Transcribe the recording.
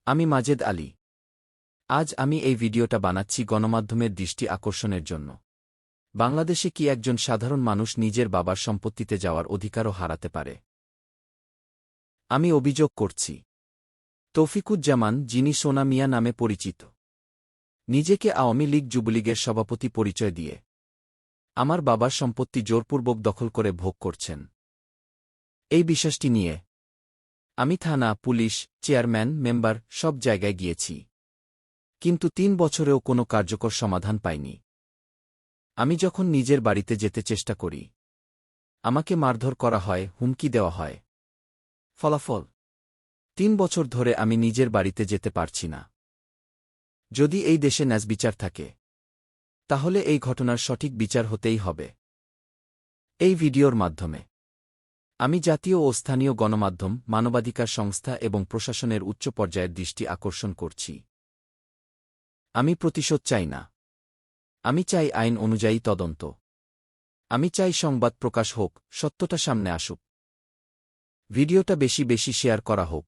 আমি মাজেদ আলী। আজ আমি এই ভিডিওটা বানাচ্ছি গণমাধ্যমের দৃষ্টি আকর্ষণের জন্য। বাংলাদেশে কি একজন সাধারণ মানুষ নিজের বাবার সম্পত্তিতে যাওয়ার অধিকারও হারাতে পারে? আমি অভিযোগ করছি তৌফিকুজ্জামান, যিনি সোনা মিয়া নামে পরিচিত, নিজেকে আওয়ামী লীগ যুবলীগের সভাপতি পরিচয় দিয়ে আমার বাবার সম্পত্তি জোরপূর্বক দখল করে ভোগ করছেন। এই বিশ্বাসটি নিয়ে আমি থানা, পুলিশ, চেয়ারম্যান, মেম্বার সব জায়গায় গিয়েছি, কিন্তু ৩ বছরেও কোনো কার্যকর সমাধান পাইনি। আমি যখন নিজের বাড়িতে যেতে চেষ্টা করি, আমাকে মারধর করা হয়, হুমকি দেওয়া হয়। ফলাফল, ৩ বছর ধরে আমি নিজের বাড়িতে যেতে পারছি না। যদি এই দেশে ন্যায়বিচার থাকে, তাহলে এই ঘটনার সঠিক বিচার হতেই হবে। এই ভিডিওর মাধ্যমে আমি জাতীয় ও স্থানীয় গণমাধ্যম, মানবাধিকার সংস্থা এবং প্রশাসনের উচ্চ পর্যায়ের দৃষ্টি আকর্ষণ করছি। আমি প্রতিশোধ চাই না। আমি চাই আইন অনুযায়ী তদন্ত। আমি চাই সংবাদ প্রকাশ হোক, সত্যটা সামনে আসুক। ভিডিওটা বেশি বেশি শেয়ার করা হোক।